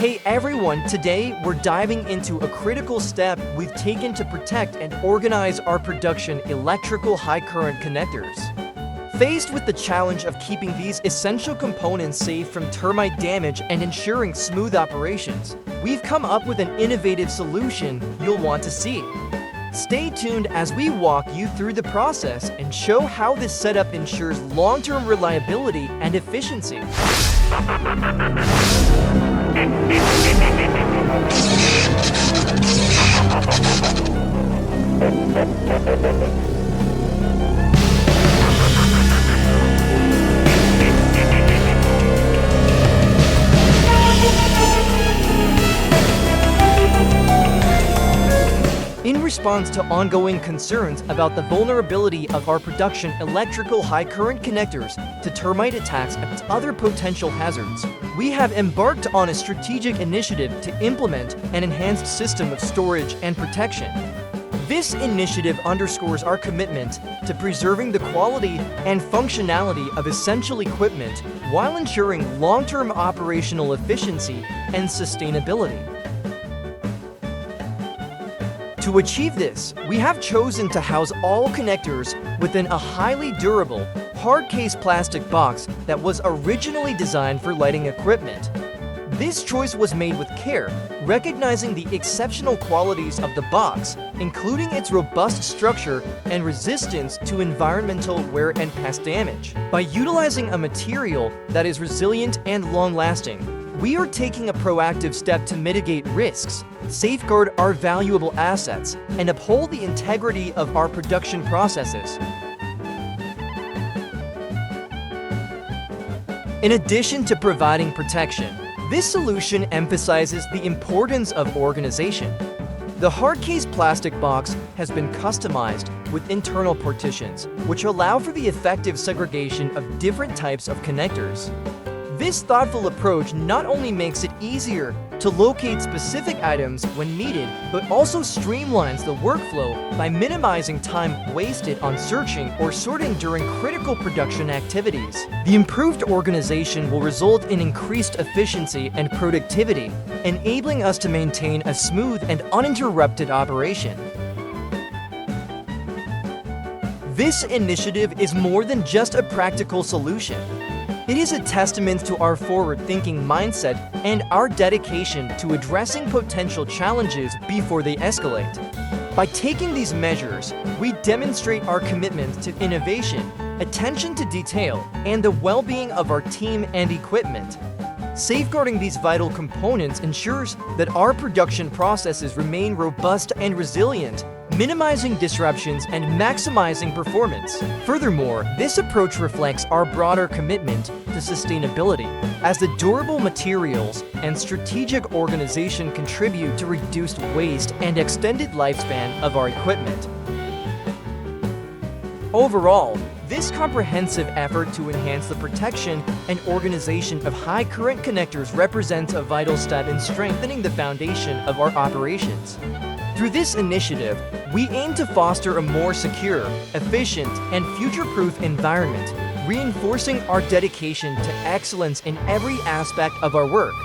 Hey everyone, today we're diving into a critical step we've taken to protect and organize our production electrical high current connectors. Faced with the challenge of keeping these essential components safe from termite damage and ensuring smooth operations, we've come up with an innovative solution you'll want to see. Stay tuned as we walk you through the process and show how this setup ensures long-term reliability and efficiency. In response to ongoing concerns about the vulnerability of our production electrical high current connectors to termite attacks and other potential hazards, we have embarked on a strategic initiative to implement an enhanced system of storage and protection. This initiative underscores our commitment to preserving the quality and functionality of essential equipment while ensuring long-term operational efficiency and sustainability. To achieve this, we have chosen to house all connectors within a highly durable, hard-case plastic box that was originally designed for lighting equipment. This choice was made with care, recognizing the exceptional qualities of the box, including its robust structure and resistance to environmental wear and pest damage. By utilizing a material that is resilient and long-lasting, we are taking a proactive step to mitigate risks, safeguard our valuable assets, and uphold the integrity of our production processes. In addition to providing protection, this solution emphasizes the importance of organization. The hard-case plastic box has been customized with internal partitions, which allow for the effective segregation of different types of connectors. This thoughtful approach not only makes it easier to locate specific items when needed, but also streamlines the workflow by minimizing time wasted on searching or sorting during critical production activities. The improved organization will result in increased efficiency and productivity, enabling us to maintain a smooth and uninterrupted operation. This initiative is more than just a practical solution. It is a testament to our forward-thinking mindset and our dedication to addressing potential challenges before they escalate. By taking these measures, we demonstrate our commitment to innovation, attention to detail, and the well-being of our team and equipment. Safeguarding these vital components ensures that our production processes remain robust and resilient, minimizing disruptions and maximizing performance. Furthermore, this approach reflects our broader commitment to sustainability, as the durable materials and strategic organization contribute to reduced waste and extended lifespan of our equipment. Overall, this comprehensive effort to enhance the protection and organization of high current connectors represents a vital step in strengthening the foundation of our operations. Through this initiative, we aim to foster a more secure, efficient, and future-proof environment, reinforcing our dedication to excellence in every aspect of our work.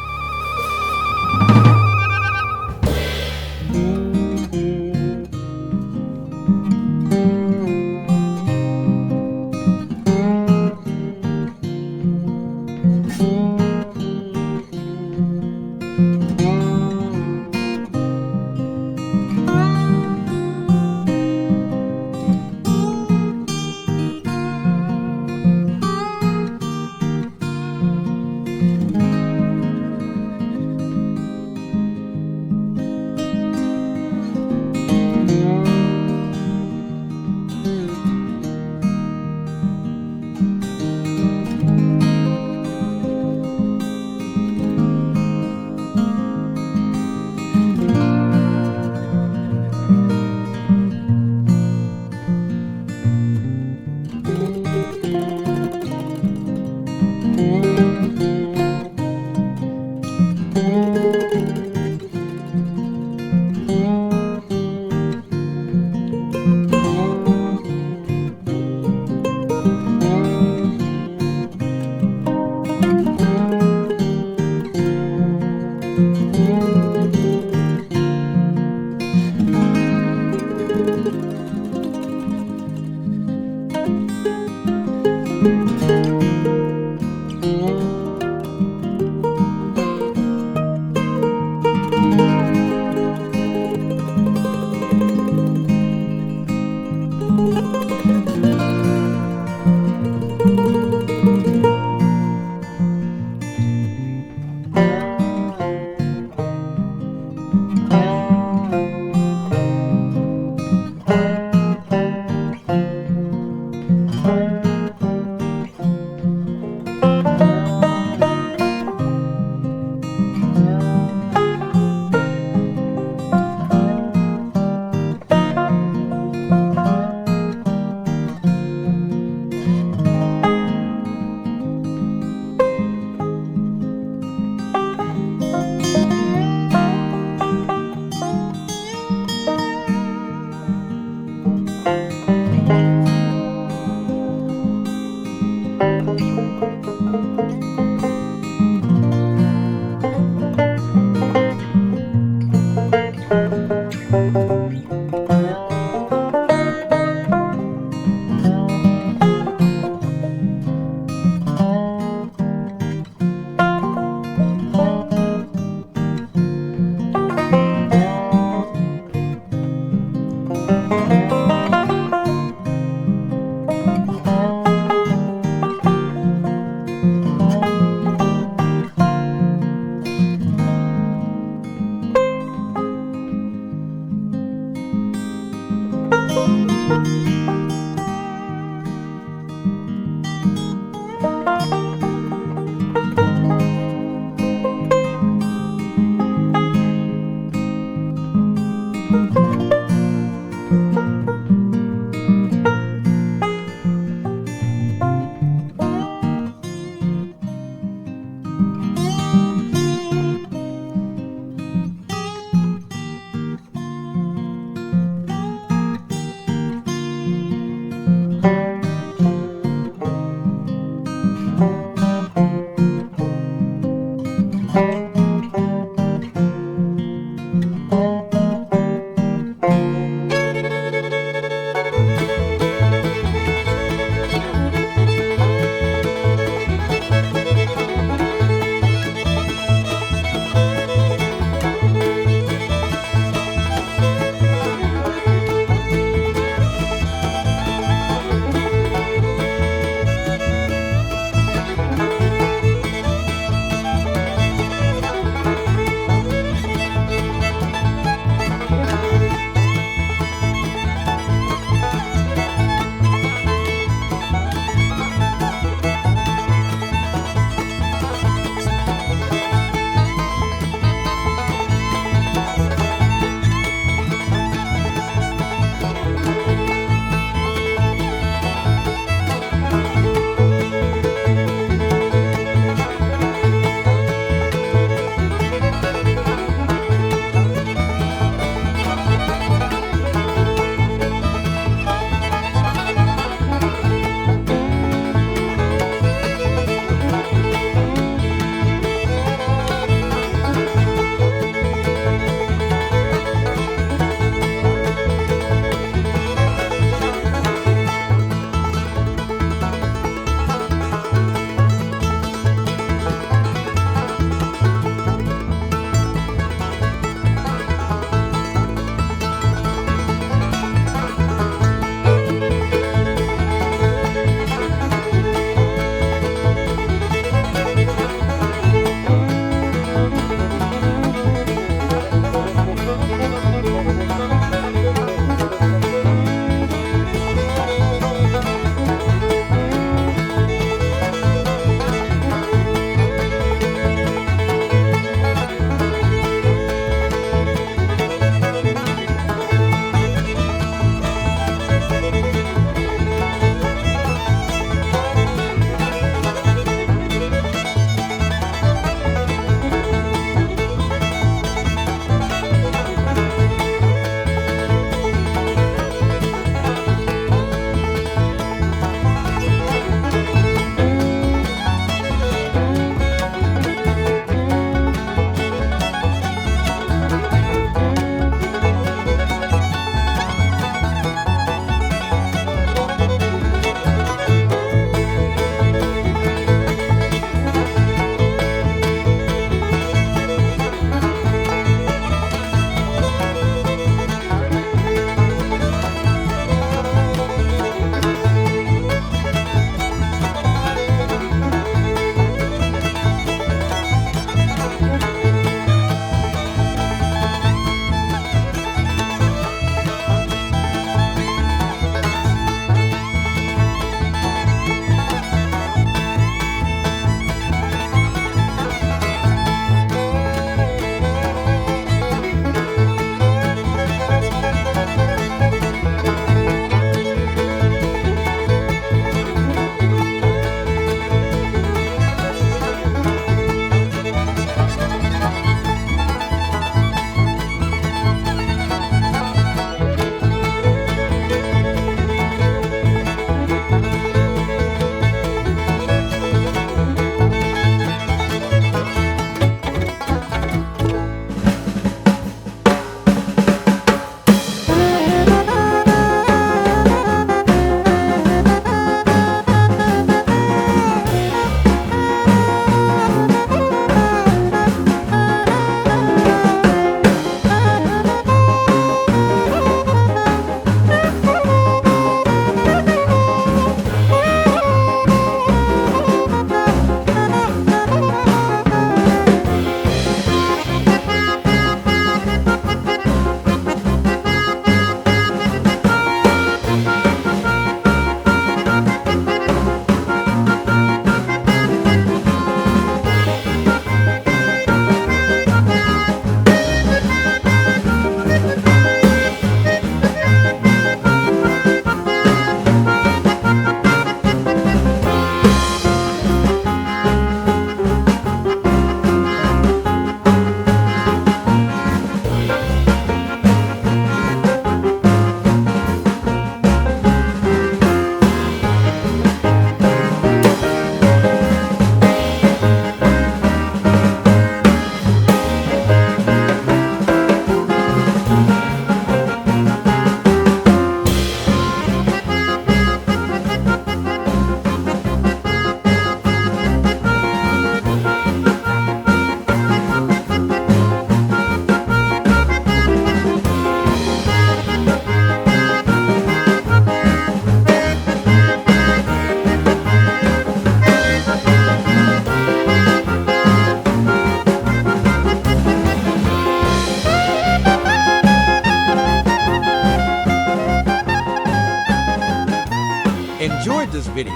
enjoyed this video,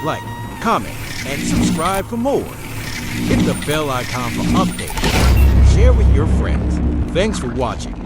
like, comment, and subscribe for more. Hit the bell icon for updates. Share with your friends. Thanks for watching.